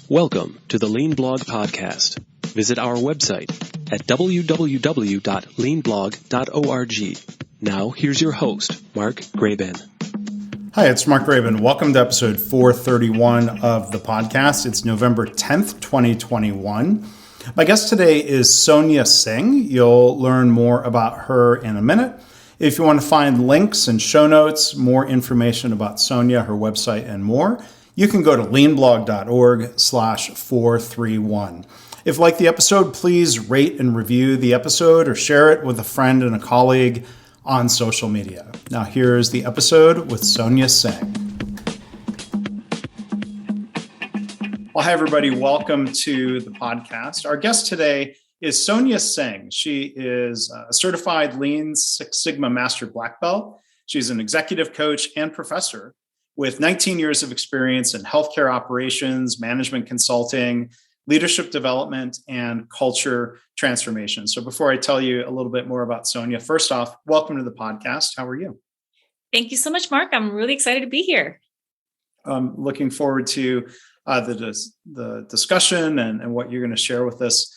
Welcome to the Lean Blog Podcast. Visit our website at www.leanblog.org. Now, here's your host, Mark Graban. Hi, it's Mark Graban. Welcome to episode 431 of the podcast. It's November 10th, 2021. My guest today is Sonia Singh. You'll learn more about her in a minute. If you want to find links and show notes, more information about Sonia, her website, and more, you can go to leanblog.org/431. If you like the episode, please rate and review the episode or share it with a friend and a colleague on social media. Now here's the episode with Sonia Singh. Well, hi everybody. Welcome to the podcast. Our guest today is Sonia Singh. She is a certified Lean Six Sigma Master Black Belt. She's an executive coach and professor with 19 years of experience in healthcare operations, management consulting, leadership development, and culture transformation. So before I tell you a little bit more about Sonia, first off, welcome to the podcast. How are you? Thank you so much, Mark. I'm really excited to be here. Looking forward to the discussion and what you're going to share with us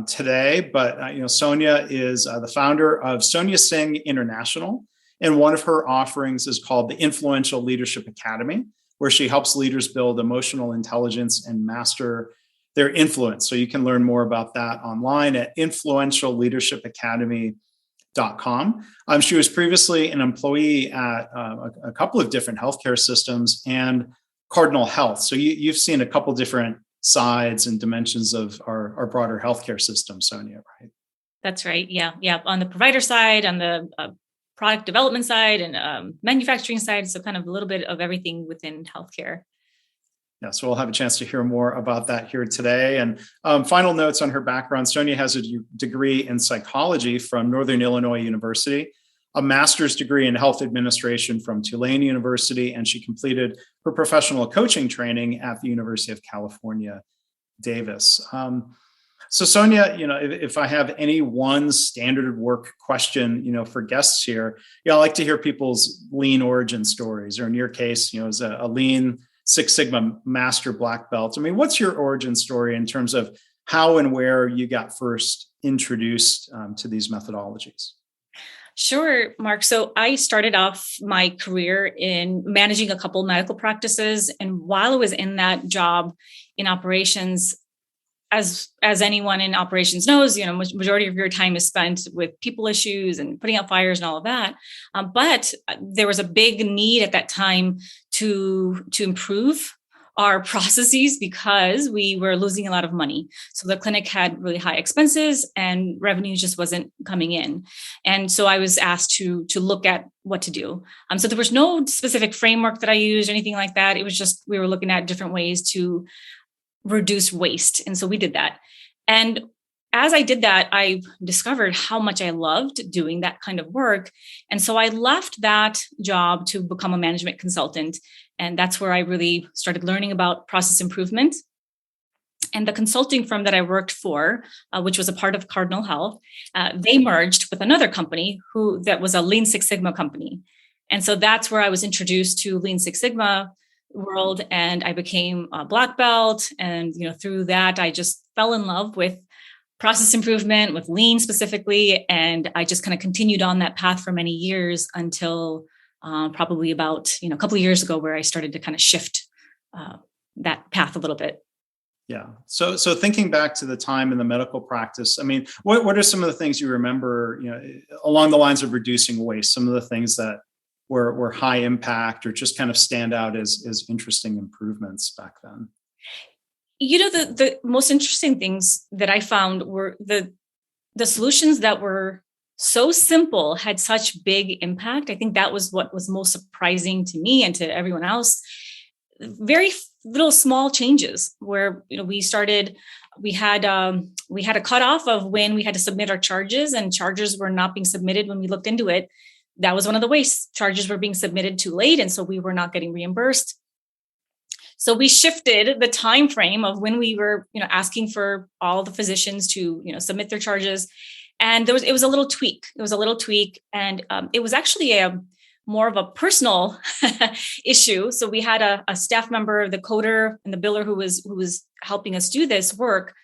today. But Sonia is the founder of Sonia Singh International, and one of her offerings is called the Influential Leadership Academy, where she helps leaders build emotional intelligence and master their influence. So you can learn more about that online at influentialleadershipacademy.com. She was previously an employee at a couple of different healthcare systems and Cardinal Health. So you've seen a couple different sides and dimensions of our broader healthcare system, Sonia, right? That's right. Yeah. On the provider side, on the product development side, and manufacturing side. So kind of a little bit of everything within healthcare. Yeah, so we'll have a chance to hear more about that here today. And final notes on her background. Sonia has a degree in psychology from Northern Illinois University, a master's degree in health administration from Tulane University, and she completed her professional coaching training at the University of California, Davis. So Sonia, if I have any one standard work question, for guests here, I like to hear people's lean origin stories, or in your case, as a lean Six Sigma Master Black Belt. I mean, what's your origin story in terms of how and where you got first introduced to these methodologies? Sure, Mark. So I started off my career in managing a couple medical practices. And while I was in that job in operations, as anyone in operations knows, majority of your time is spent with people issues and putting out fires and all of that. But there was a big need at that time to improve our processes because we were losing a lot of money. So the clinic had really high expenses and revenue just wasn't coming in. And so I was asked to look at what to do. So there was no specific framework that I used or anything like that. It was just, we were looking at different ways to reduce waste. And so we did that. And as I did that, I discovered how much I loved doing that kind of work. And so I left that job to become a management consultant. And that's where I really started learning about process improvement. And the consulting firm that I worked for, which was a part of Cardinal Health, they merged with another company that was a Lean Six Sigma company. And so that's where I was introduced to Lean Six Sigma world, and I became a black belt. And through that, I just fell in love with process improvement, with lean specifically, and I just kind of continued on that path for many years until probably about a couple of years ago, where I started to kind of shift that path a little bit. Yeah. So thinking back to the time in the medical practice, I mean, what are some of the things you remember, along the lines of reducing waste? Some of the things that were high impact or just kind of stand out as interesting improvements back then? The most interesting things that I found were the solutions that were so simple had such big impact. I think that was what was most surprising to me and to everyone else. Very little small changes where, we had a cutoff of when we had to submit our charges, and charges were not being submitted when we looked into it. That was one of the ways. Charges were being submitted too late, and so we were not getting reimbursed. So we shifted the time frame of when we were, asking for all the physicians to, submit their charges, and it was a little tweak. And it was actually a more of a personal issue. So we had a staff member, the coder and the biller who was helping us do this work.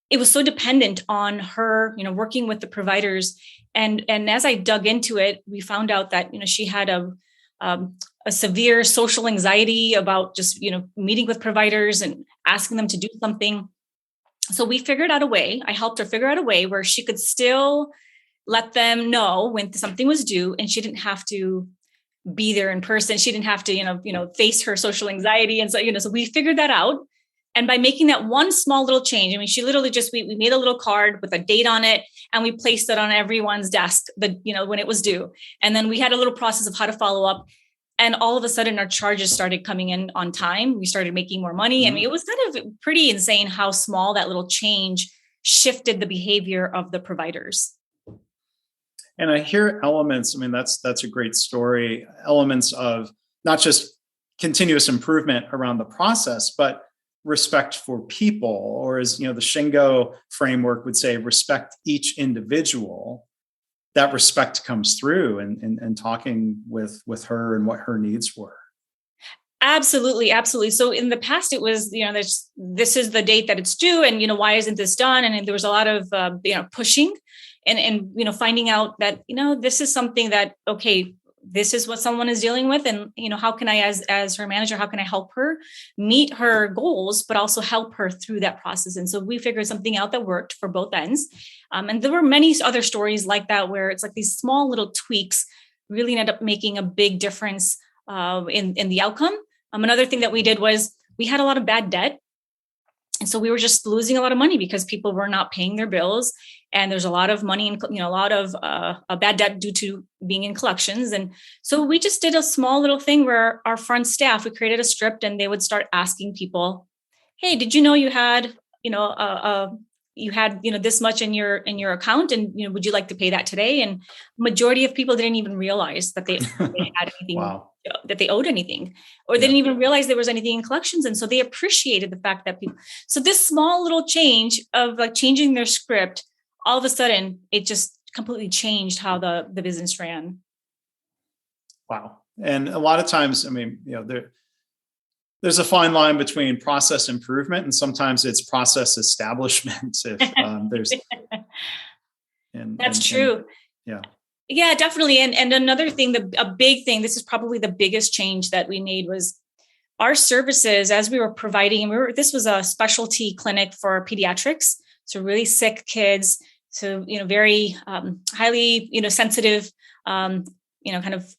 It was so dependent on her, working with the providers. And as I dug into it, we found out that, she had a severe social anxiety about just, meeting with providers and asking them to do something. So we figured out a way. I helped her figure out a way where she could still let them know when something was due, and she didn't have to be there in person. She didn't have to, face her social anxiety. And so, so we figured that out. And by making that one small little change, she literally we made a little card with a date on it, and we placed it on everyone's desk, when it was due. And then we had a little process of how to follow up. And all of a sudden our charges started coming in on time. We started making more money. It was kind of pretty insane how small that little change shifted the behavior of the providers. And I hear elements, that's a great story, elements of not just continuous improvement around the process, but respect for people, or as the Shingo framework would say, respect each individual. That respect comes through and talking with her and what her needs were. Absolutely. Absolutely. So in the past, it was, this is the date that it's due, and, why isn't this done? And there was a lot of, pushing and finding out that, this is something that, okay, this is what someone is dealing with. And, how can I, as her manager, how can I help her meet her goals, but also help her through that process? And so we figured something out that worked for both ends. And there were many other stories like that, where it's like these small little tweaks really ended up making a big difference in the outcome. Another thing that we did was we had a lot of bad debt. And so we were just losing a lot of money because people were not paying their bills. And there's a lot of money, a lot of bad debt due to being in collections. And so we just did a small little thing where our front staff, we created a script, and they would start asking people, hey, did you know you had, this much in your account, and, would you like to pay that today? And majority of people didn't even realize that they had anything, wow. that they owed anything, or they didn't even realize there was anything in collections. And so they appreciated the fact that so this small little change of like changing their script, all of a sudden it just completely changed how the business ran. Wow. And a lot of times, there's a fine line between process improvement and sometimes it's process establishment. If there's, that's true. Yeah, definitely. And another thing, a big thing, this is probably the biggest change that we made, was our services as we were providing. And this was a specialty clinic for pediatrics, so really sick kids. So very highly sensitive, kind of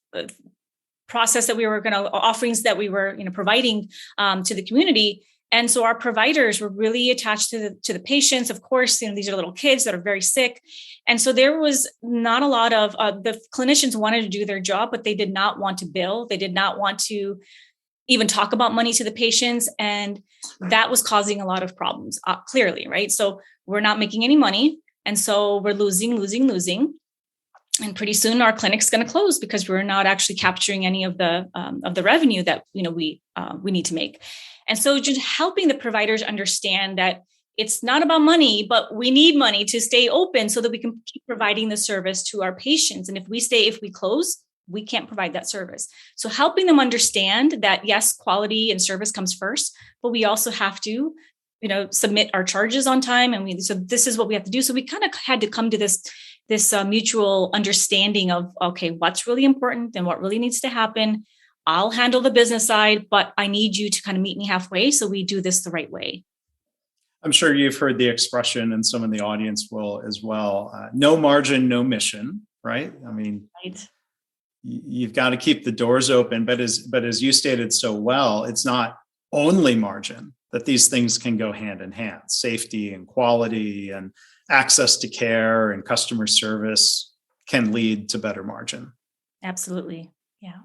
process that we were offerings that we were providing to the community. And so our providers were really attached to the patients. Of course, these are little kids that are very sick. And so there was not a lot of the clinicians wanted to do their job, but they did not want to bill. They did not want to even talk about money to the patients. And that was causing a lot of problems, clearly, right? So we're not making any money. And so we're losing. And pretty soon our clinic's going to close because we're not actually capturing any of the revenue that we need to make. And so just helping the providers understand that it's not about money, but we need money to stay open so that we can keep providing the service to our patients. And if we close, we can't provide that service. So helping them understand that, yes, quality and service comes first, but we also have to, submit our charges on time. And so this is what we have to do. So we kind of had to come to this mutual understanding of, okay, what's really important and what really needs to happen. I'll handle the business side, but I need you to kind of meet me halfway so we do this the right way. I'm sure you've heard the expression, and some in the audience will as well. No margin, no mission, right? Right. You've got to keep the doors open. But as you stated so well, it's not only margin, that these things can go hand in hand. Safety and quality and access to care and customer service can lead to better margin. Absolutely. Yeah.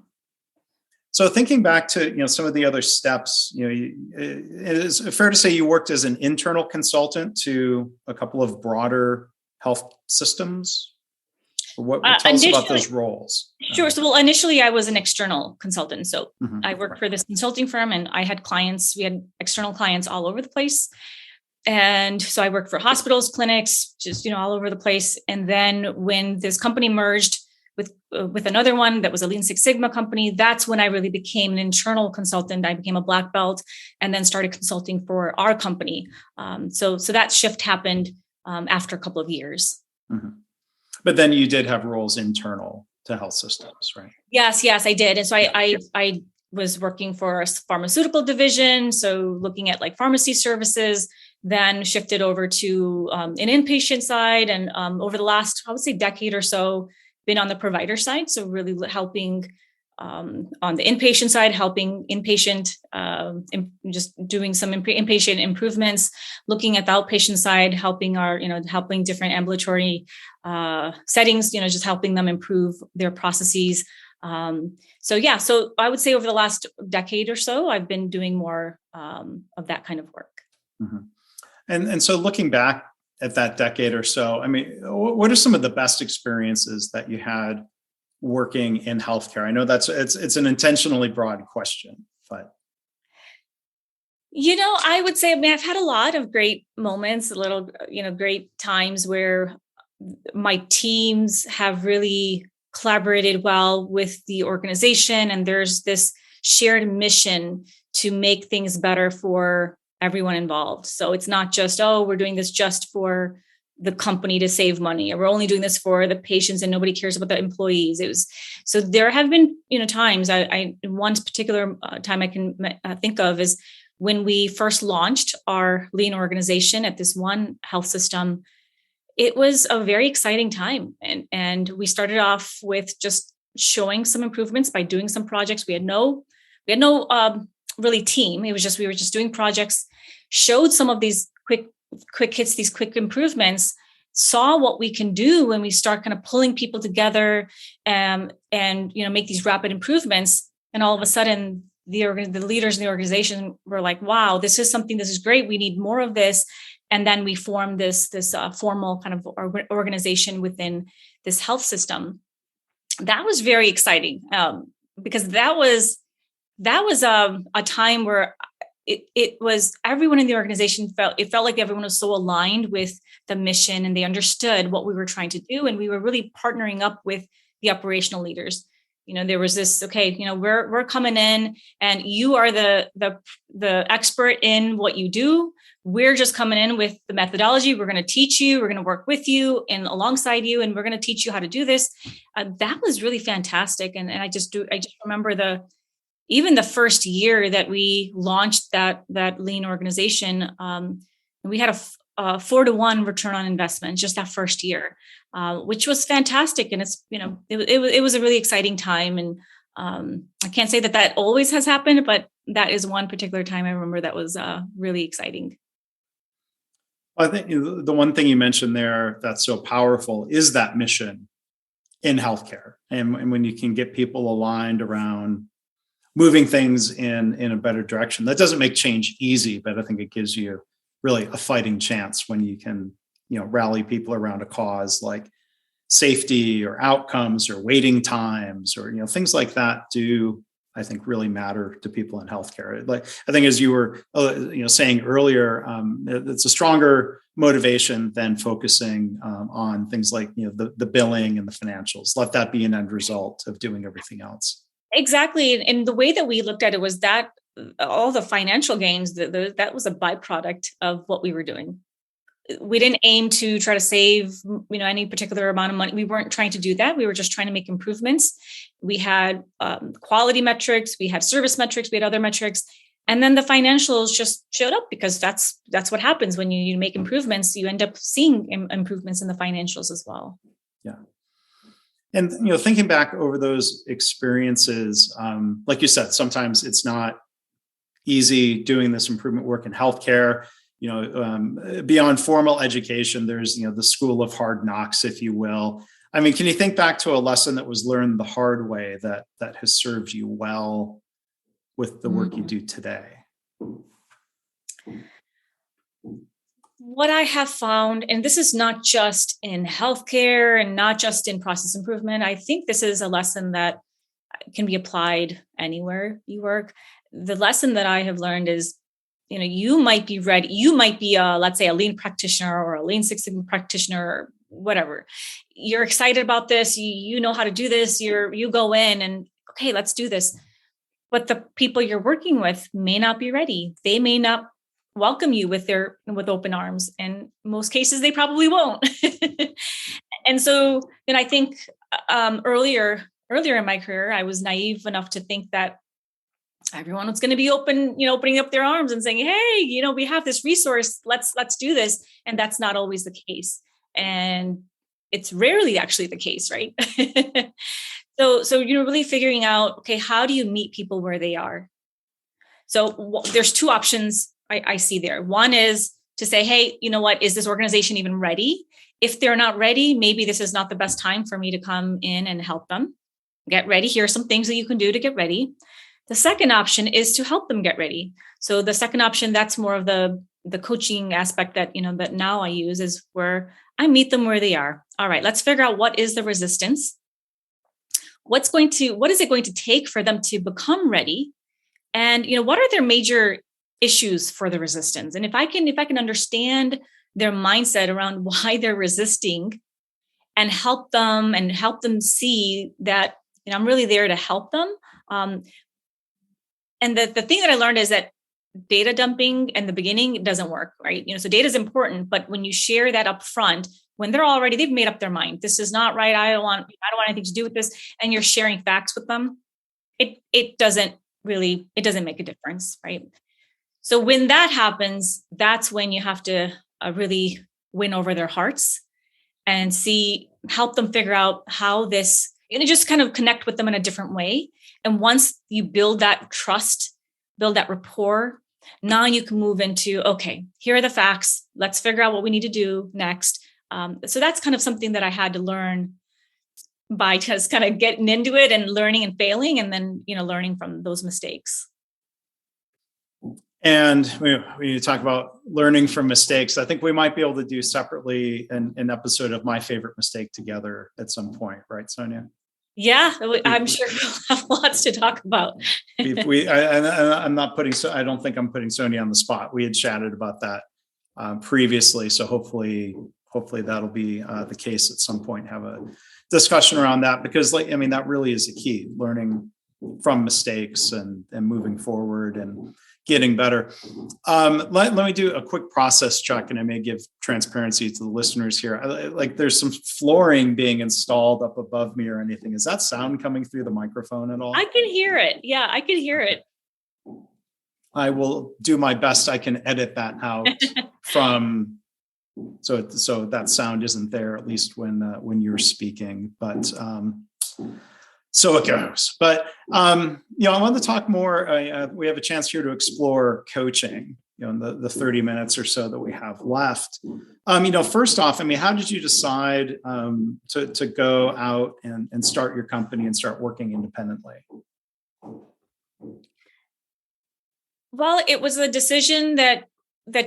So thinking back to some of the other steps, is it fair to say you worked as an internal consultant to a couple of broader health systems? What tell us about those roles? Sure. So, initially I was an external consultant. So I worked for this consulting firm, and I had clients. We had external clients all over the place. And so I worked for hospitals, clinics, just all over the place. And then when this company merged with another one that was a Lean Six Sigma company. That's when I really became an internal consultant. I became a black belt and then started consulting for our company. So that shift happened after a couple of years. Mm-hmm. But then you did have roles internal to health systems, right? Yes, I did. And so I was working for a pharmaceutical division. So looking at like pharmacy services, then shifted over to an inpatient side. And over the last, I would say, decade or so, been on the provider side. So really helping on the inpatient side, helping inpatient, just doing some inpatient improvements, looking at the outpatient side, helping helping different ambulatory settings, just helping them improve their processes. So I would say over the last decade or so, I've been doing more of that kind of work. Mm-hmm. And so looking back at that decade or so, I mean, what are some of the best experiences that you had working in healthcare? I know it's an intentionally broad question, but. I would say, I've had a lot of great moments, great times where my teams have really collaborated well with the organization, and there's this shared mission to make things better for everyone involved. So it's not just, we're doing this just for the company to save money, or we're only doing this for the patients and nobody cares about the employees. So there have been, times one particular time I can think of is when we first launched our lean organization at this one health system. It was a very exciting time. And we started off with just showing some improvements by doing some projects. We had no really team. It was just, we were just doing projects, showed some of these quick hits, these quick improvements, saw what we can do when we start kind of pulling people together and make these rapid improvements. And all of a sudden the leaders in the organization were like, wow, this is great. We need more of this. And then we formed this formal kind of organization within this health system. That was very exciting because that was a time where it was everyone in the organization felt like everyone was so aligned with the mission and they understood what we were trying to do. And we were really partnering up with the operational leaders. There was this, we're coming in and you are the expert in what you do. We're just coming in with the methodology. We're going to teach you. We're going to work with you and alongside you, and we're going to teach you how to do this. That was really fantastic. And I just remember even the first year that we launched that lean organization, we had a 4-to-1 return on investment just that first year, which was fantastic. And it's, it was a really exciting time. And I can't say that always has happened, but that is one particular time I remember that was really exciting. I think the one thing you mentioned there that's so powerful is that mission in healthcare. And when you can get people aligned around moving things in a better direction, that doesn't make change easy, but I think it gives you really a fighting chance when you can, rally people around a cause like safety or outcomes or waiting times or, things like that do, I think, really matter to people in healthcare. Like, I think as you were, saying earlier, it's a stronger motivation than focusing on things like, the billing and the financials. Let that be an end result of doing everything else. Exactly. And the way that we looked at it was that all the financial gains, that was a byproduct of what we were doing. We didn't aim to try to save, any particular amount of money. We weren't trying to do that. We were just trying to make improvements. We had quality metrics, we had service metrics, we had other metrics. And then the financials just showed up because that's what happens when you make improvements. You end up seeing improvements in the financials as well. Yeah. And, thinking back over those experiences, like you said, sometimes it's not easy doing this improvement work in healthcare. Beyond formal education, there's, the school of hard knocks, if you will. I mean, can you think back to a lesson that was learned the hard way that has served you well with the work you do today? What I have found, and this is not just in healthcare and not just in process improvement, I think this is a lesson that can be applied anywhere you work. The lesson that I have learned is, you might be ready. You might be let's say a lean practitioner or a Lean Six Sigma practitioner, whatever. You're excited about this. You know how to do this. You go in and, okay, let's do this. But the people you're working with may not be ready. They may not welcome you with open arms. And in most cases, they probably won't. And so, I think earlier in my career, I was naive enough to think that everyone was going to be opening up their arms and saying, hey, we have this resource. Let's do this. And that's not always the case. And it's rarely actually the case, right? So, really figuring out, okay, how do you meet people where they are? So there's two options I see there. One is to say, hey, you know what, is this organization even ready? If they're not ready, maybe this is not the best time for me to come in and help them get ready. Here are some things that you can do to get ready. The second option is to help them get ready. So the second option, that's more of the coaching aspect that, that now I use, is where I meet them where they are. All right, let's figure out what is the resistance. What is it going to take for them to become ready? And, what are their major issues for the resistance? And if I can understand their mindset around why they're resisting and help them see that, I'm really there to help them. And the thing that I learned is that data dumping in the beginning doesn't work, right? So data is important, but when you share that up front, when they've made up their mind, this is not right. I don't want anything to do with this. And you're sharing facts with them. It doesn't make a difference, right? So when that happens, that's when you have to really win over their hearts and help them figure out how this, just kind of connect with them in a different way. And once you build that trust, build that rapport, now you can move into, okay, here are the facts. Let's figure out what we need to do next. So that's kind of something that I had to learn by just kind of getting into it and learning and failing, and then, learning from those mistakes. And when you talk about learning from mistakes, I think we might be able to do separately an episode of My Favorite Mistake together at some point, right, Sonia? Yeah, I'm sure we'll have lots to talk about. I don't think I'm putting Sonia on the spot. We had chatted about that previously, so hopefully that'll be the case at some point. Have a discussion around that, because that really is the key: learning from mistakes and moving forward and getting better. Let me do a quick process check, and I may give transparency to the listeners here. There's some flooring being installed up above me or anything. Is that sound coming through the microphone at all? I can hear it. Yeah, I can hear it. I will do my best. I can edit that out so that sound isn't there, at least when you're speaking. But so it goes. But I want to talk more. We have a chance here to explore coaching. In the 30 minutes or so that we have left. First off, how did you decide to go out and start your company and start working independently? Well, it was a decision that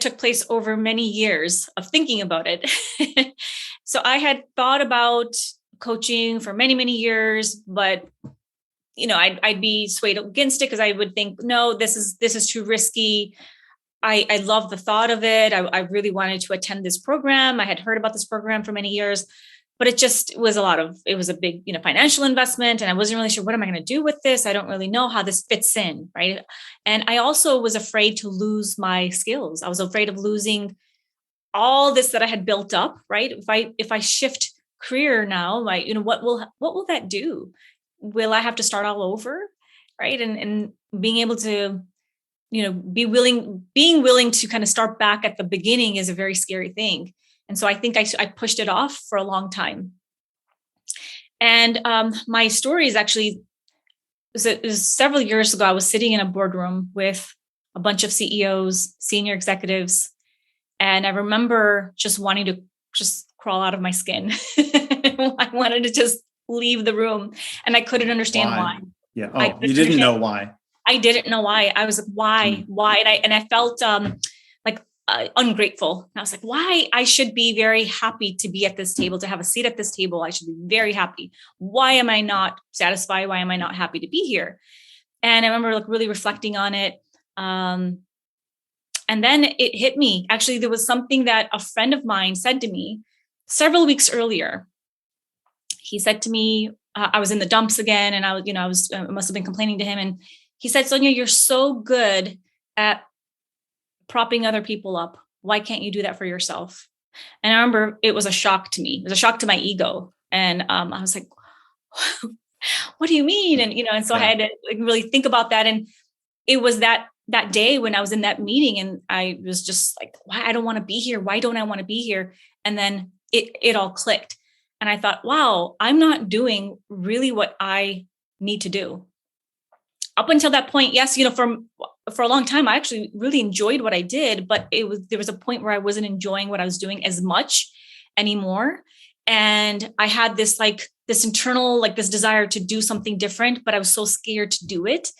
took place over many years of thinking about it. So I had thought about coaching for many, many years, but I'd be swayed against it because I would think, no, this is too risky. I love the thought of it. I really wanted to attend this program. I had heard about this program for many years, but it was a big, financial investment. And I wasn't really sure, what am I going to do with this? I don't really know how this fits in. Right. And I also was afraid to lose my skills. I was afraid of losing all this that I had built up. Right. If I shift career now, like, what will that do? Will I have to start all over? Right. And being able to, being willing to kind of start back at the beginning is a very scary thing. And so I think I pushed it off for a long time. And my story is actually, it was several years ago. I was sitting in a boardroom with a bunch of CEOs, senior executives. And I remember just wanting to just crawl out of my skin. I wanted to just leave the room, and I couldn't understand why. Yeah. Oh, you didn't know why. I didn't know why. I was like, why? And I felt ungrateful. And I was like, why? I should be very happy to be at this table, to have a seat at this table. I should be very happy. Why am I not satisfied? Why am I not happy to be here? And I remember really reflecting on it. And then it hit me. Actually, there was something that a friend of mine said to me several weeks earlier, he said to me, I was in the dumps again, and I must have been complaining to him. And he said, Sonia, you're so good at propping other people up. Why can't you do that for yourself? And I remember it was a shock to me. It was a shock to my ego. And I was like, what do you mean? And so I had to really think about that. And it was that day when I was in that meeting, and I was just like, why? I don't want to be here. Why don't I want to be here? And then it all clicked. And I thought, wow, I'm not doing really what I need to do. Up until that point, yes, for a long time, I actually really enjoyed what I did, but there was a point where I wasn't enjoying what I was doing as much anymore. And I had this internal, this desire to do something different, but I was so scared to do it.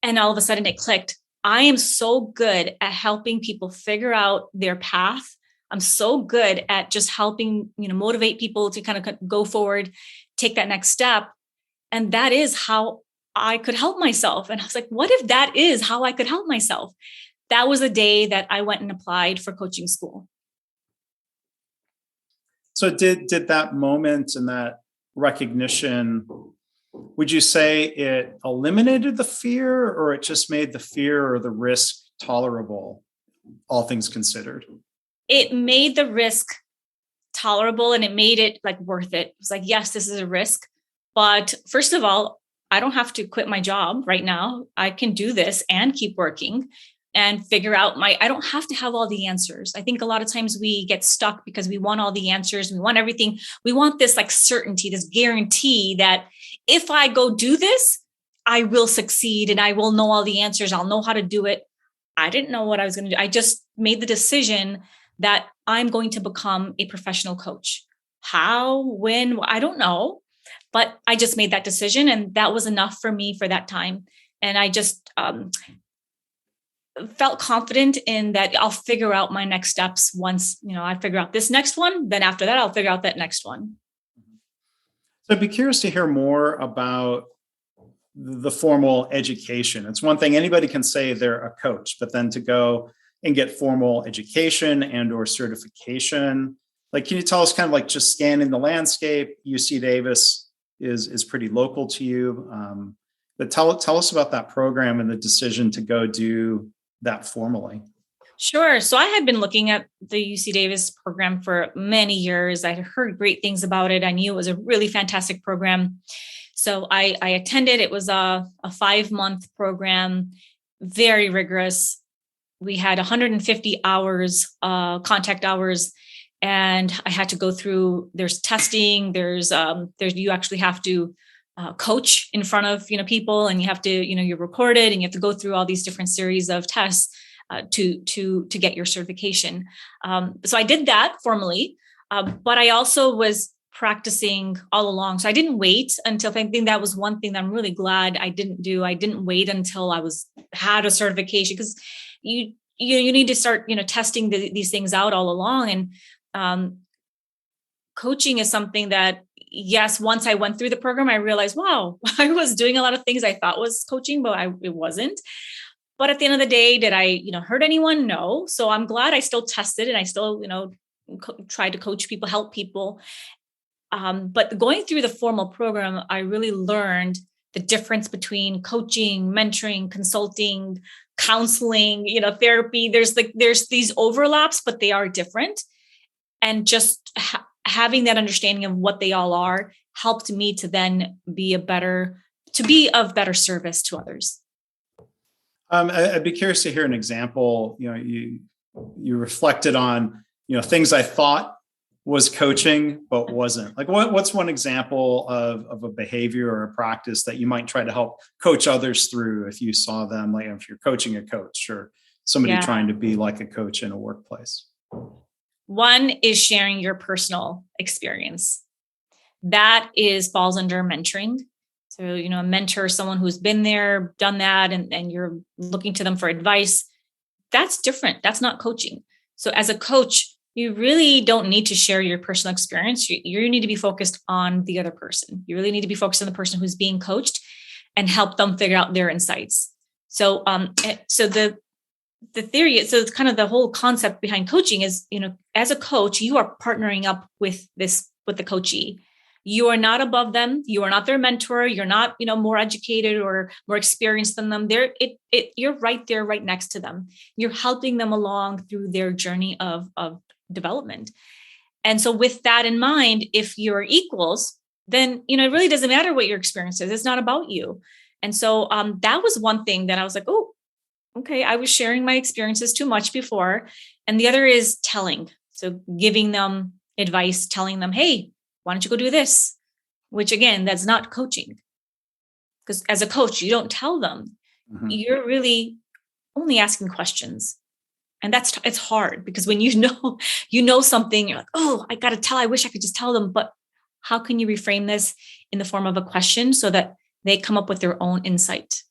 And all of a sudden it clicked. I am so good at helping people figure out their path. I'm so good at just helping, motivate people to kind of go forward, take that next step. And that is how I could help myself. And I was like, what if that is how I could help myself? That was the day that I went and applied for coaching school. So did that moment and that recognition, would you say it eliminated the fear, or it just made the fear or the risk tolerable, all things considered? It made the risk tolerable, and it made it worth it. It was like, yes, this is a risk, but first of all, I don't have to quit my job right now. I can do this and keep working and figure out I don't have to have all the answers. I think a lot of times we get stuck because we want all the answers. We want everything. We want this certainty, this guarantee that if I go do this, I will succeed and I will know all the answers. I'll know how to do it. I didn't know what I was going to do. I just made the decision that I'm going to become a professional coach. How, when, I don't know, but I just made that decision, and that was enough for me for that time. And I just felt confident in that I'll figure out my next steps once, I figure out this next one, then after that, I'll figure out that next one. So I'd be curious to hear more about the formal education. It's one thing anybody can say they're a coach, but then to go and get formal education and or certification, can you tell us kind of just scanning the landscape? UC Davis is pretty local to you, but tell us about that program and the decision to go do that formally. Sure. So I had been looking at the UC Davis program for many years. I had heard great things about it. I knew it was a really fantastic program. So I attended. It was a 5-month program, very rigorous. We had 150 hours, contact hours, and I had to go through, there's testing, there's you actually have to coach in front of, people, and you have to, you're recorded, and you have to go through all these different series of tests to get your certification. So I did that formally, but I also was practicing all along. So I didn't wait until, I think that was one thing that I'm really glad I didn't do. I didn't wait until I had a certification, because you need to start, testing these things out all along. And coaching is something that, yes, once I went through the program, I realized, wow, I was doing a lot of things I thought was coaching, but it wasn't. But at the end of the day, did I, hurt anyone? No. So I'm glad I still tested, and I still, tried to coach people, help people. But going through the formal program, I really learned the difference between coaching, mentoring, consulting, counseling, therapy. There's these overlaps, but they are different. And just having that understanding of what they all are helped me to then be of better service to others. I'd be curious to hear an example. You reflected on, things I thought was coaching, but wasn't. What's one example of a behavior or a practice that you might try to help coach others through if you saw them, if you're coaching a coach or somebody trying to be like a coach in a workplace? One is sharing your personal experience. That falls under mentoring. So, a mentor, someone who's been there, done that, and you're looking to them for advice. That's different. That's not coaching. So as a coach, you really don't need to share your personal experience. You need to be focused on the other person. You really need to be focused on the person who's being coached and help them figure out their insights. So the the theory, so it's kind of the whole concept behind coaching is, as a coach, you are partnering up with the coachee. You are not above them. You are not their mentor. You're not, more educated or more experienced than them. You're right there, right next to them. You're helping them along through their journey of development. And so with that in mind, if you're equals, then, it really doesn't matter what your experience is. It's not about you. And so that was one thing that I was like, oh, okay, I was sharing my experiences too much before. And the other is telling. So giving them advice, telling them, hey, why don't you go do this? Which again, that's not coaching. Because as a coach, you don't tell them. Mm-hmm. You're really only asking questions. And it's hard because when you know something, you're like, oh, I got to tell, I wish I could just tell them. But how can you reframe this in the form of a question so that they come up with their own insight?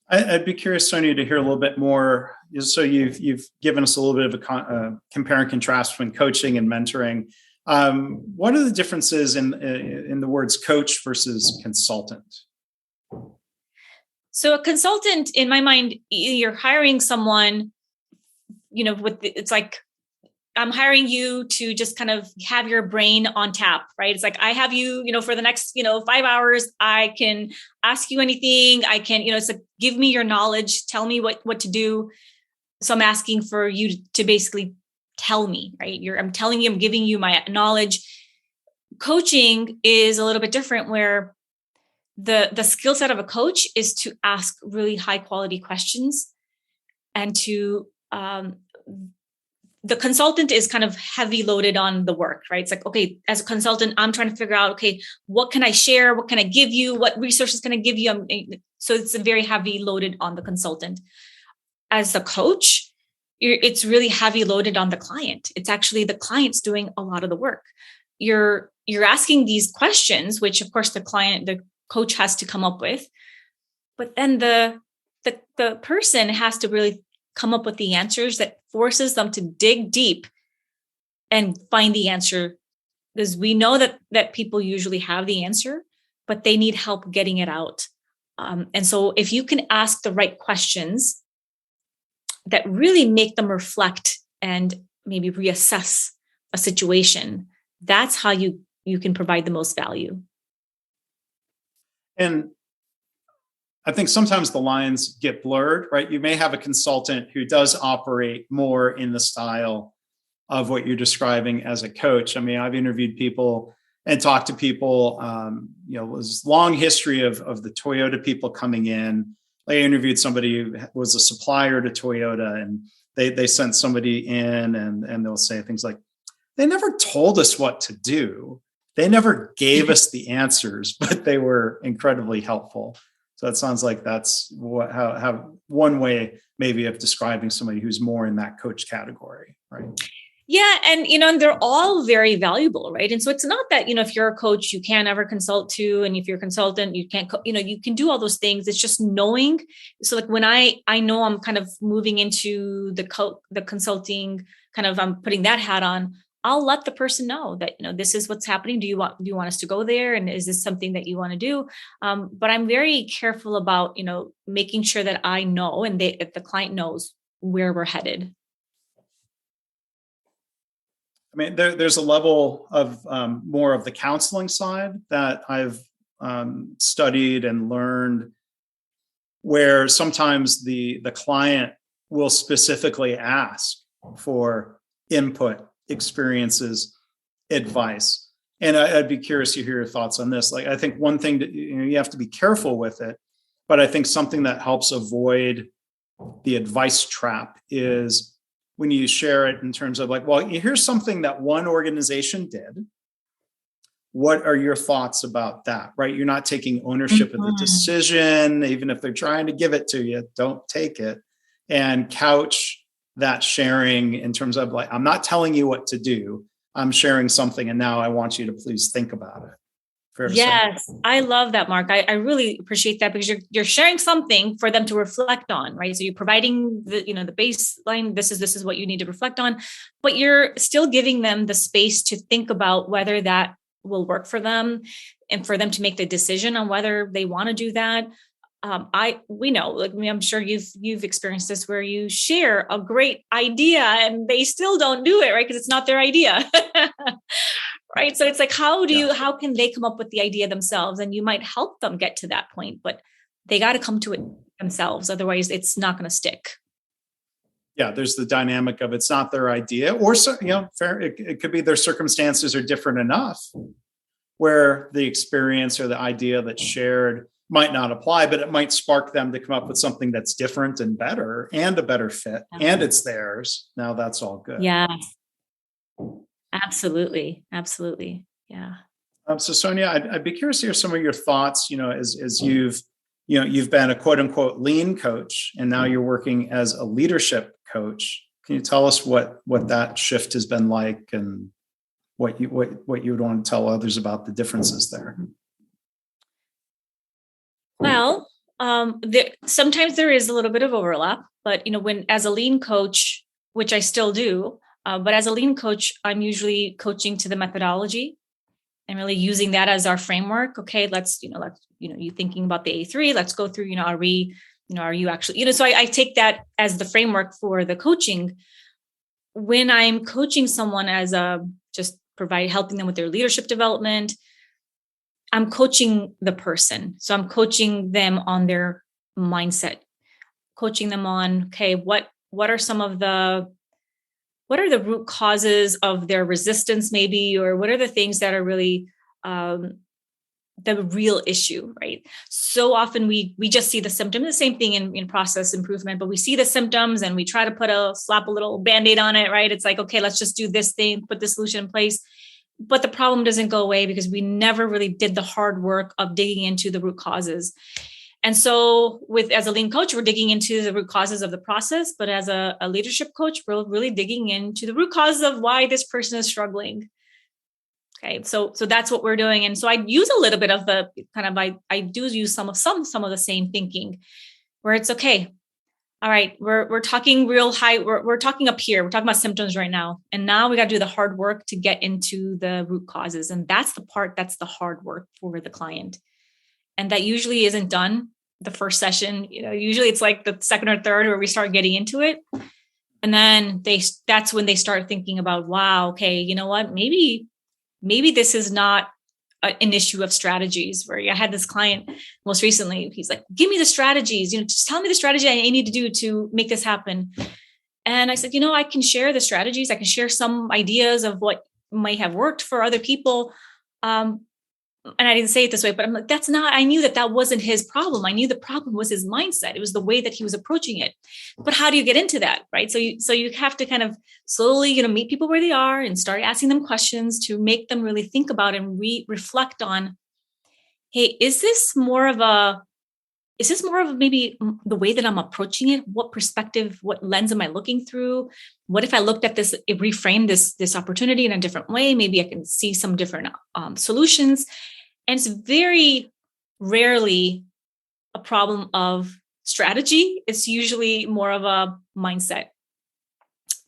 I'd be curious, Sonia, to hear a little bit more. So you've given us a little bit of a compare and contrast between coaching and mentoring. What are the differences in the words coach versus consultant? So a consultant, in my mind, you're hiring someone, it's like, I'm hiring you to just kind of have your brain on tap, right? It's like, I have you, for the next, 5 hours, I can ask you anything. I can, it's like, give me your knowledge, tell me what to do. So I'm asking for you to basically tell me, right? I'm telling you, I'm giving you my knowledge. Coaching is a little bit different where the skill set of a coach is to ask really high quality questions and to, the consultant is kind of heavy loaded on the work, right? It's like, okay, as a consultant, I'm trying to figure out, okay, what can I share? What can I give you? What resources can I give you? So it's a very heavy loaded on the consultant. As a coach, it's really heavy loaded on the client. It's actually the client's doing a lot of the work. You're asking these questions, which of course the coach has to come up with, but then the person has to really come up with the answers that forces them to dig deep and find the answer, because we know that people usually have the answer, but they need help getting it out. And so if you can ask the right questions that really make them reflect and maybe reassess a situation, that's how you can provide the most value. And I think sometimes the lines get blurred, right? You may have a consultant who does operate more in the style of what you're describing as a coach. I mean, I've interviewed people and talked to people, it was long history of the Toyota people coming in. I interviewed somebody who was a supplier to Toyota, and they sent somebody in and they'll say things like, they never told us what to do. They never gave us the answers, but they were incredibly helpful. So it sounds like that's how one way maybe of describing somebody who's more in that coach category, right? Yeah. And, and they're all very valuable, right? And so it's not that, if you're a coach, you can't ever consult to, and if you're a consultant, you can't, you can do all those things. It's just knowing. So like when I know I'm kind of moving into the consulting, kind of, I'm putting that hat on, I'll let the person know that, this is what's happening. Do you want us to go there? And is this something that you want to do? But I'm very careful about, making sure that I know and that the client knows where we're headed. I mean, there's a level of more of the counseling side that I've studied and learned, where sometimes the client will specifically ask for input, experiences, advice. And I'd be curious to hear your thoughts on this. Like, I think one thing that you have to be careful with it, but I think something that helps avoid the advice trap is when you share it in terms of like, well, here's something that one organization did. What are your thoughts about that? Right? You're not taking ownership of the decision, even if they're trying to give it to you. Don't take it, and couch that sharing in terms of like, I'm not telling you what to do. I'm sharing something, and now I want you to please think about it. Yes, I love that, Mark. I really appreciate that, because you're sharing something for them to reflect on, right? So you're providing the baseline. This is what you need to reflect on, but you're still giving them the space to think about whether that will work for them and for them to make the decision on whether they want to do that. we know, like, I mean, I'm sure you've experienced this, where you share a great idea and they still don't do it, right? Because it's not their idea. Right. So it's like, how can they come up with the idea themselves? And you might help them get to that point, but they got to come to it themselves. Otherwise it's not going to stick. Yeah. There's the dynamic of it's not their idea, or, fair. It could be their circumstances are different enough where the experience or the idea that's shared might not apply, but it might spark them to come up with something that's different and better and a better fit, and it's theirs. Now that's all good. Yeah, absolutely. Absolutely. Yeah. So Sonia, I'd be curious to hear some of your thoughts, as you've been a quote unquote lean coach, and now you're working as a leadership coach. Can you tell us what that shift has been like, and what you would want to tell others about the differences there? Well, sometimes there is a little bit of overlap, but when as a lean coach, which I still do, but as a lean coach, I'm usually coaching to the methodology and really using that as our framework. Okay, let's you thinking about the A3. Let's go through. Are you actually So I take that as the framework for the coaching. When I'm coaching someone as helping them with their leadership development, I'm coaching the person. So I'm coaching them on their mindset, coaching them on, okay, what are the root causes of their resistance maybe, or what are the things that are really the real issue, right? So often we just see the symptom, the same thing in process improvement, but we see the symptoms and we try to slap a little Band-Aid on it, right? It's like, okay, let's just do this thing, put the solution in place. But the problem doesn't go away because we never really did the hard work of digging into the root causes. And so as a lean coach, we're digging into the root causes of the process, but as a leadership coach, we're really digging into the root causes of why this person is struggling. Okay. So that's what we're doing. And so I use a little bit of the I do use some of the same thinking, where it's okay. All right, we're talking real high. We're talking up here. We're talking about symptoms right now. And now we got to do the hard work to get into the root causes. And that's the hard work for the client. And that usually isn't done the first session. Usually it's like the second or third where we start getting into it. And then that's when they start thinking about, wow, okay, you know what? Maybe this is not an issue of strategies. Where I had this client most recently, he's like, give me the strategies, just tell me the strategy I need to do to make this happen. And I said, I can share the strategies. I can share some ideas of what might have worked for other people. And I didn't say it this way, but I'm like, I knew that wasn't his problem. I knew the problem was his mindset. It was the way that he was approaching it. But how do you get into that, right? So you have to kind of slowly, meet people where they are and start asking them questions to make them really think about and reflect on, hey, is this more of maybe the way that I'm approaching it? What perspective, what lens am I looking through? What if I looked at this, reframed this opportunity in a different way? Maybe I can see some different solutions. And it's very rarely a problem of strategy. It's usually more of a mindset.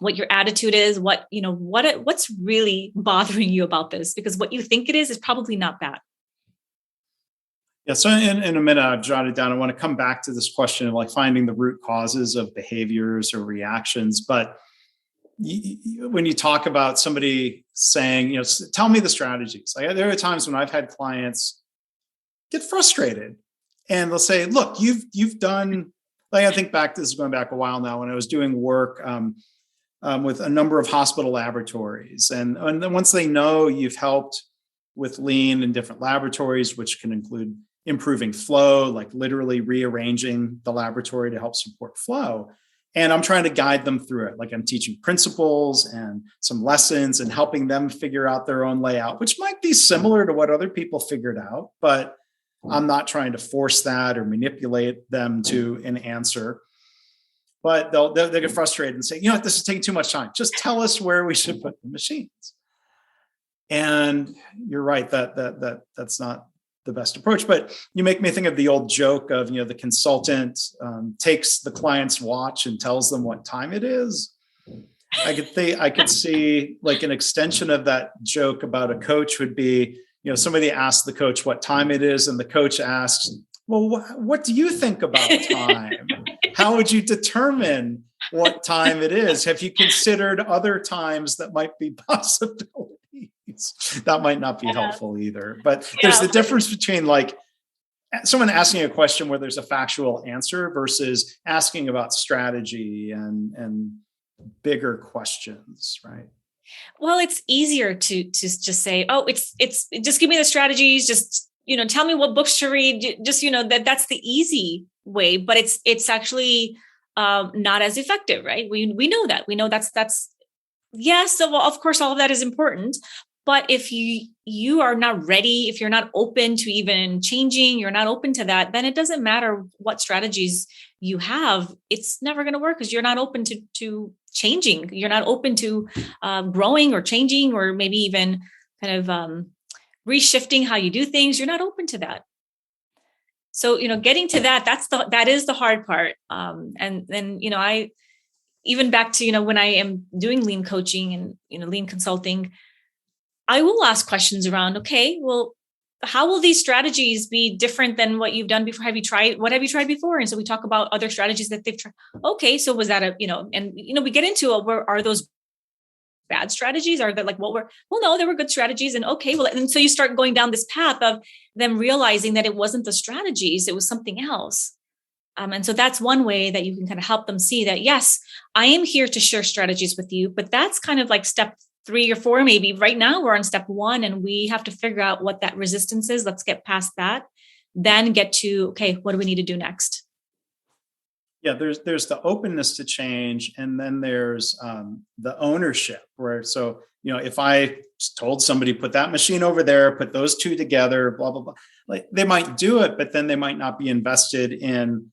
What your attitude is, what's really bothering you about this? Because what you think it is probably not that. Yeah. So in a minute, I've jotted down, I want to come back to this question of like finding the root causes of behaviors or reactions. But when you talk about somebody saying, tell me the strategies, like there are times when I've had clients get frustrated and they'll say, look, you've done, like, I think this is going back a while now, when I was doing work with a number of hospital laboratories. And then once they know you've helped with lean in different laboratories, which can include improving flow, like literally rearranging the laboratory to help support flow. And I'm trying to guide them through it. Like I'm teaching principles and some lessons and helping them figure out their own layout, which might be similar to what other people figured out, but I'm not trying to force that or manipulate them to an answer. But they'll get frustrated and say, this is taking too much time. Just tell us where we should put the machines. And you're right, that's not the best approach. But you make me think of the old joke of, the consultant takes the client's watch and tells them what time it is. I could see like an extension of that joke about a coach would be, somebody asks the coach what time it is, and the coach asks, well, what do you think about time? How would you determine what time it is? Have you considered other times that might be possibilities? That might not be helpful either. But there's the difference between like someone asking a question where there's a factual answer versus asking about strategy and bigger questions, right? Well, it's easier to just say, oh, it's just give me the strategies, just, tell me what books to read. Just, that's the easy way, but it's actually not as effective, right? We know that. We know that's yes, so of course, all of that is important. But if you are not ready, if you're not open to even changing, you're not open to that, then it doesn't matter what strategies you have. It's never going to work because you're not open to changing. You're not open to growing or changing, or maybe even kind of reshifting how you do things. You're not open to that. So, getting to that is the hard part. And then, I even back to, when I am doing lean coaching and, lean consulting, I will ask questions around, okay, well, how will these strategies be different than what you've done before? What have you tried before? And so we talk about other strategies that they've tried. Okay, so was that we get into where are those bad strategies? Are that like no, there were good strategies. And okay, well, and so you start going down this path of them realizing that it wasn't the strategies, it was something else. And so that's one way that you can kind of help them see that, yes, I am here to share strategies with you, but that's kind of like step 3 or 4, maybe. Right now we're on step 1 and we have to figure out what that resistance is. Let's get past that, then get to, okay, what do we need to do next? Yeah, there's the openness to change, and then there's the ownership. Where if I told somebody put that machine over there, put those two together, blah blah blah, like they might do it, but then they might not be invested in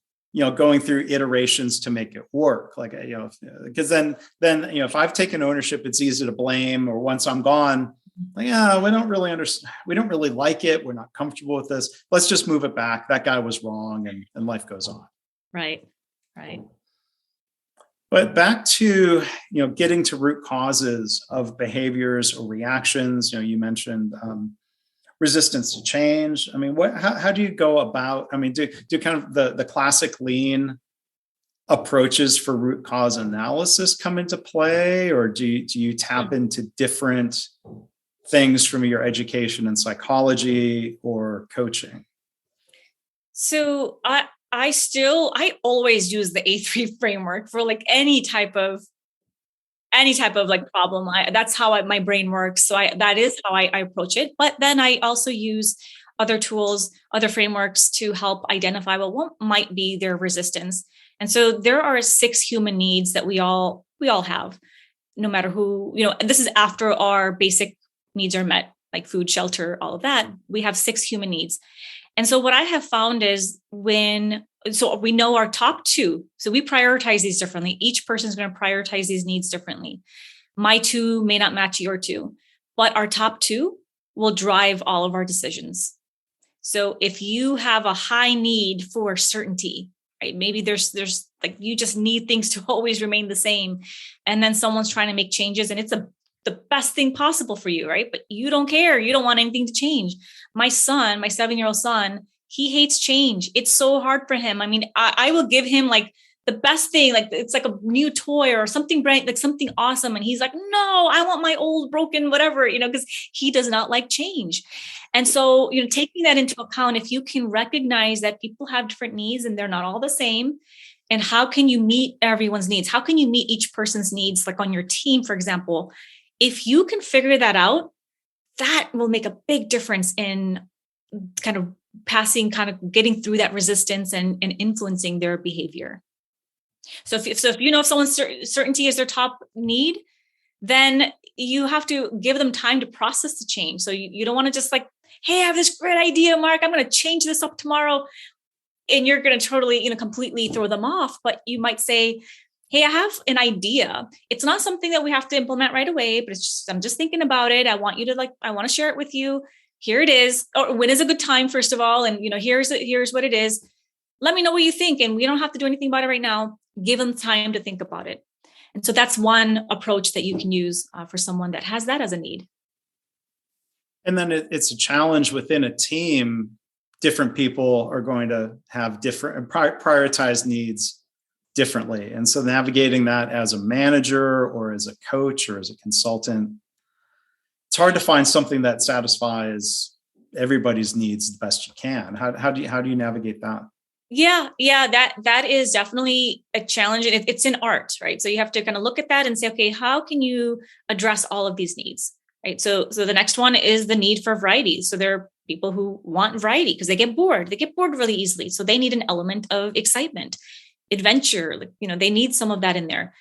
going through iterations to make it work. Like because then if I've taken ownership, it's easy to blame. Or once I'm gone, like, yeah, we don't really understand. We don't really like it. We're not comfortable with this. Let's just move it back. That guy was wrong, and life goes on. Right. But back to getting to root causes of behaviors or reactions. You mentioned resistance to change. I mean, how do you go about? I mean, do kind of the classic lean approaches for root cause analysis come into play, or do you tap into different things from your education in psychology or coaching? So I always use the A3 framework for like any type of like problem. That's how my brain works. So that is how I approach it. But then I also use other tools, other frameworks to help identify, well, what might be their resistance. And so there are 6 human needs that we all have, no matter who, this is after our basic needs are met, like food, shelter, all of that. We have 6 human needs. And so what I have found is so we know our top 2, so we prioritize these differently. Each person is going to prioritize these needs differently. My 2 may not match your 2, but our top 2 will drive all of our decisions. So if you have a high need for certainty, right? Maybe there's like, you just need things to always remain the same. And then someone's trying to make changes and it's the best thing possible for you, right? But you don't care. You don't want anything to change. My 7-year-old son, he hates change. It's so hard for him. I mean, I will give him like the best thing, like it's like a new toy or something bright, like something awesome. And he's like, no, I want my old broken, whatever, because he does not like change. And so, taking that into account, if you can recognize that people have different needs and they're not all the same, and how can you meet everyone's needs? How can you meet each person's needs? Like on your team, for example, if you can figure that out, that will make a big difference in kind of getting through that resistance and influencing their behavior. So if someone's certainty is their top need, then you have to give them time to process the change. So you don't want to just like, hey, I have this great idea, Mark, I'm going to change this up tomorrow. And you're going to totally, completely throw them off. But you might say, hey, I have an idea. It's not something that we have to implement right away, but I'm just thinking about it. I want to share it with you. Here it is. Or when is a good time, first of all? And, here's what it is. Let me know what you think. And we don't have to do anything about it right now. Give them time to think about it. And so that's one approach that you can use for someone that has that as a need. And then it's a challenge within a team different people are going to have different prioritize needs differently. And so navigating that as a manager or as a coach or as a consultant, it's hard to find something that satisfies everybody's needs the best you can. How do you navigate that? Yeah, that is definitely a challenge. And it's an art, right? So you have to kind of look at that and say, okay, how can you address all of these needs, right? So the next one is the need for variety. So there are people who want variety because they get bored. They get bored really easily. So they need an element of excitement, adventure. They need some of that in there.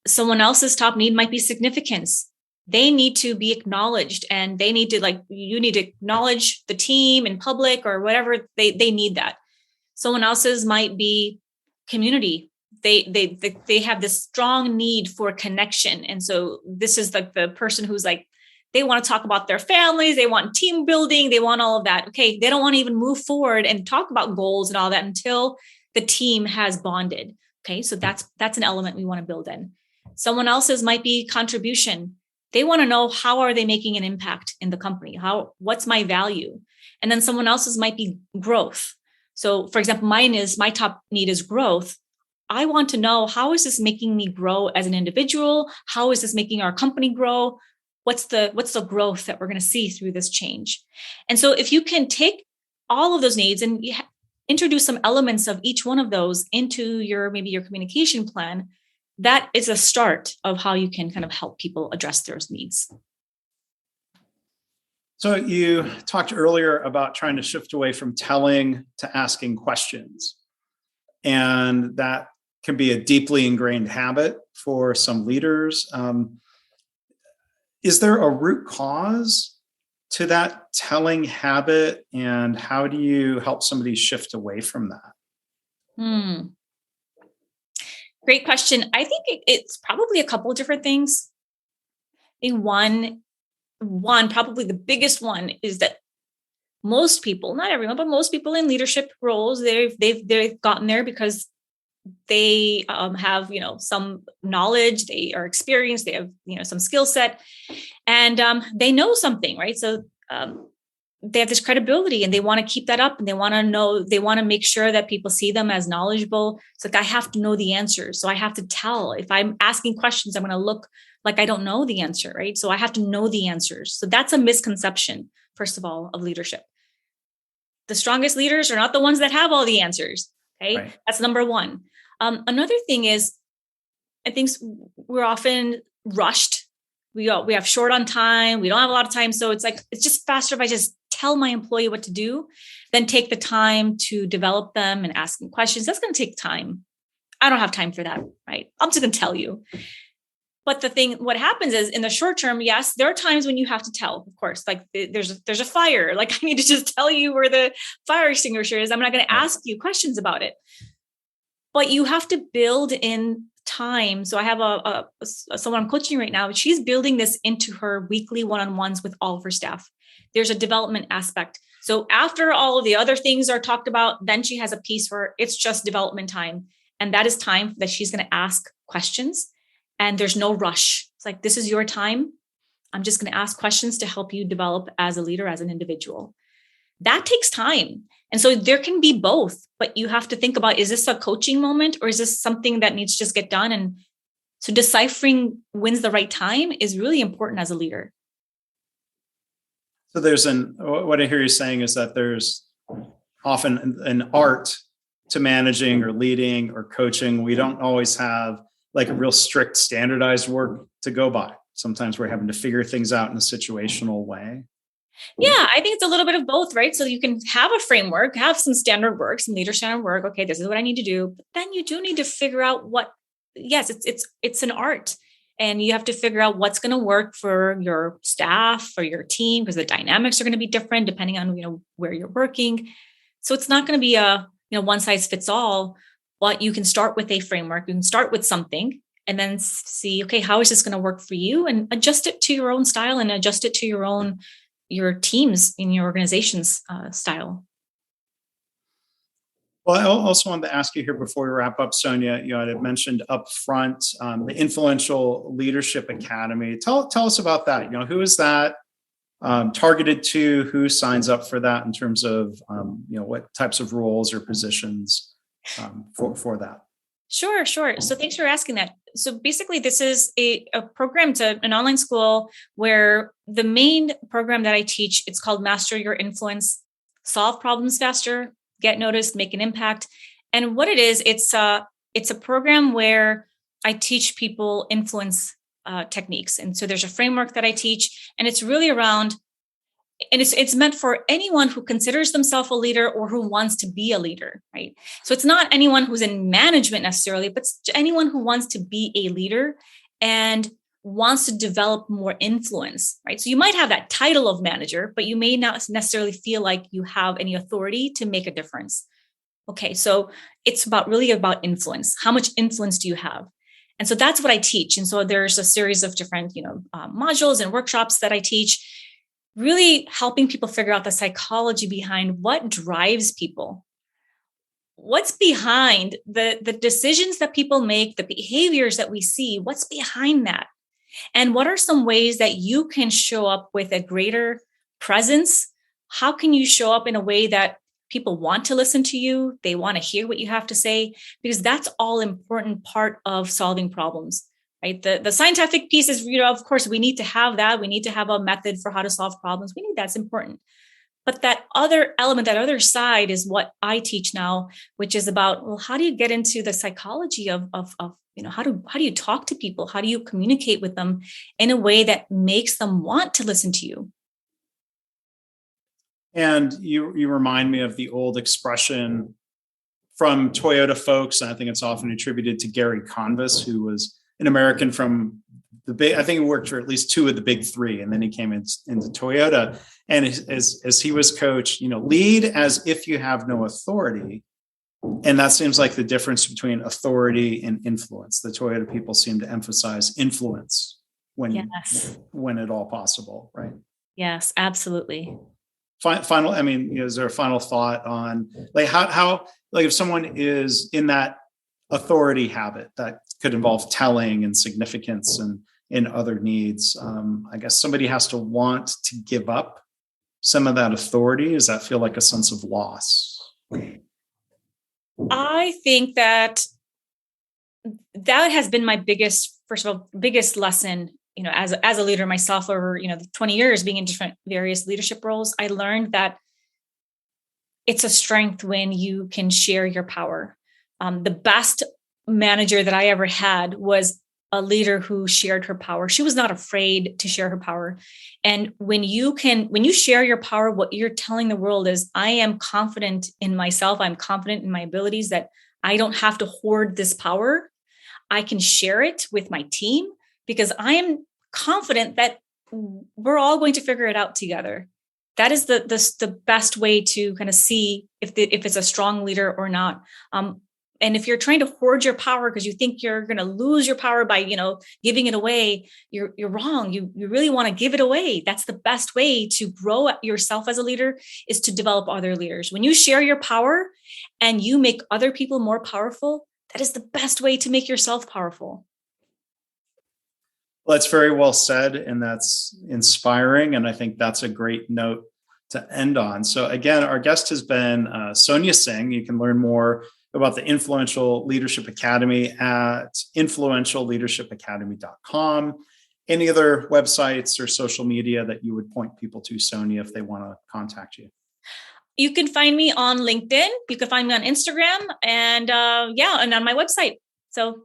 Someone else's top need might be significance. They need to be acknowledged, and they need to you need to acknowledge the team in public or whatever. They need that. Someone else's might be community. They have this strong need for connection. And so this is the person who's they want to talk about their families. They want team building. They want all of that. Okay. They don't want to even move forward and talk about goals and all that until the team has bonded. Okay. So that's an element we want to build in. Someone else's might be contribution. They want to know, how are they making an impact in the company? What's my value? And then someone else's might be growth. So for example, my top need is growth. I want to know, how is this making me grow as an individual? How is this making our company grow? What's the growth that we're going to see through this change? And so if you can take all of those needs and introduce some elements of each one of those into your communication plan, that is a start of how you can kind of help people address those needs. So you talked earlier about trying to shift away from telling to asking questions. And that can be a deeply ingrained habit for some leaders. Is there a root cause to that telling habit? And how do you help somebody shift away from that? Great question. I think it's probably a couple of different things. I think one, probably the biggest one, is that most people, not everyone, but most people in leadership roles, they've gotten there because they have some knowledge, they are experienced, they have some skill set, and they know something, right? So they have this credibility, and they want to keep that up, and they want to make sure that people see them as knowledgeable. It's I have to know the answers, so I have to tell. If I'm asking questions, I'm going to look like I don't know the answer, right? So I have to know the answers. So that's a misconception, first of all, of leadership. The strongest leaders are not the ones that have all the answers. Okay, right. That's number one. Another thing is, I think we're often rushed. We have short on time. We don't have a lot of time. So it's just faster if I just tell my employee what to do than take the time to develop them and ask them questions. That's going to take time. I don't have time for that, right? I'm just going to tell you. But what happens is, in the short term, yes, there are times when you have to tell, of course, there's a fire. I need to just tell you where the fire extinguisher is. I'm not going to ask you questions about it. But you have to build in time. So I have someone I'm coaching right now. She's building this into her weekly one-on-ones with all of her staff. There's a development aspect. So after all of the other things are talked about, then she has a piece where it's just development time. And that is time that she's going to ask questions. And there's no rush. It's this is your time. I'm just going to ask questions to help you develop as a leader, as an individual. That takes time. And so there can be both, but you have to think about, is this a coaching moment, or is this something that needs to just get done? And so deciphering when's the right time is really important as a leader. So what I hear you saying is that there's often an art to managing or leading or coaching. We don't always have a real strict standardized work to go by. Sometimes we're having to figure things out in a situational way. Yeah, I think it's a little bit of both, right? So you can have a framework, have some standard work, some leader standard work. Okay, this is what I need to do. But then you do need to figure out it's an art. And you have to figure out what's going to work for your staff, for your team, because the dynamics are going to be different depending on, where you're working. So it's not going to be a, one size fits all. But you can start with a framework. You can start with something and then see, okay, how is this going to work for you? And adjust it to your own style and adjust it to your teams in your organization's style. Well, I also wanted to ask you here before we wrap up, Sonia, I had mentioned up front the Influential Leadership Academy. Tell us about that. Who is that? targeted to? Who signs up for that in terms of, what types of roles or positions for that? Sure. So thanks for asking that. So basically, this is a program to an online school where the main program that I teach, it's called Master Your Influence, Solve Problems Faster, Get Noticed, Make an Impact. And what it is, it's a program where I teach people influence techniques. And so there's a framework that I teach, and it's really around, and it's meant for anyone who considers themselves a leader or who wants to be a leader, right? So it's not anyone who's in management necessarily, but anyone who wants to be a leader and wants to develop more influence, right? So you might have that title of manager, but you may not necessarily feel like you have any authority to make a difference. Okay, so it's really about influence. How much influence do you have? And so that's what I teach. And so there's a series of different, modules and workshops that I teach, really helping people figure out the psychology behind what drives people. What's behind the decisions that people make, the behaviors that we see, what's behind that? And what are some ways that you can show up with a greater presence? How can you show up in a way that people want to listen to you? They want to hear what you have to say, because that's all important part of solving problems, right? The scientific piece is, of course, we need to have that. We need to have a method for how to solve problems. We need that's important. But that other element, that other side is what I teach now, which is about, well, how do you get into the psychology of how do you talk to people? How do you communicate with them in a way that makes them want to listen to you? And you remind me of the old expression from Toyota folks, and I think it's often attributed to Gary Convis, who was an American from I think he worked for at least two of the big three, and then he came into Toyota. And as he was coached, lead as if you have no authority. And that seems like the difference between authority and influence. The Toyota people seem to emphasize influence when at all possible, right? Yes, absolutely. Final, is there a final thought on how if someone is in that authority habit that could involve telling and significance and in other needs, I guess somebody has to want to give up some of that authority. Does that feel like a sense of loss? I think that has been my biggest lesson, as a leader myself over, 20 years being in different various leadership roles. I learned that it's a strength when you can share your power. The best manager that I ever had was a leader who shared her power. She was not afraid to share her power. And when you share your power, what you're telling the world is, I am confident in myself. I'm confident in my abilities, that I don't have to hoard this power. I can share it with my team because I am confident that we're all going to figure it out together. That is the best way to kind of see if it's a strong leader or not. And if you're trying to hoard your power because you think you're going to lose your power by, giving it away, you're wrong. You really want to give it away. That's the best way to grow yourself as a leader, is to develop other leaders. When you share your power and you make other people more powerful, that is the best way to make yourself powerful. Well, that's very well said, and that's inspiring. And I think that's a great note to end on. So again, our guest has been Sonia Singh. You can learn more about the Influential Leadership Academy at influentialleadershipacademy.com. Any other websites or social media that you would point people to, Sonia, if they want to contact you? You can find me on LinkedIn. You can find me on Instagram and and on my website. So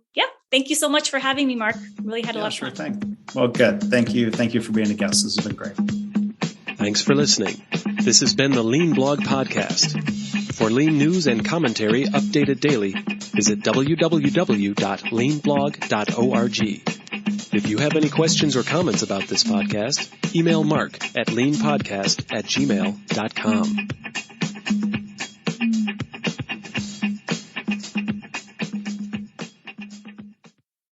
thank you so much for having me, Mark. Really had a lot of fun. Sure thing. Well, good. Thank you. Thank you for being a guest. This has been great. Thanks for listening. This has been the Lean Blog Podcast. For Lean news and commentary updated daily, visit www.leanblog.org. If you have any questions or comments about this podcast, email Mark at leanpodcast@gmail.com.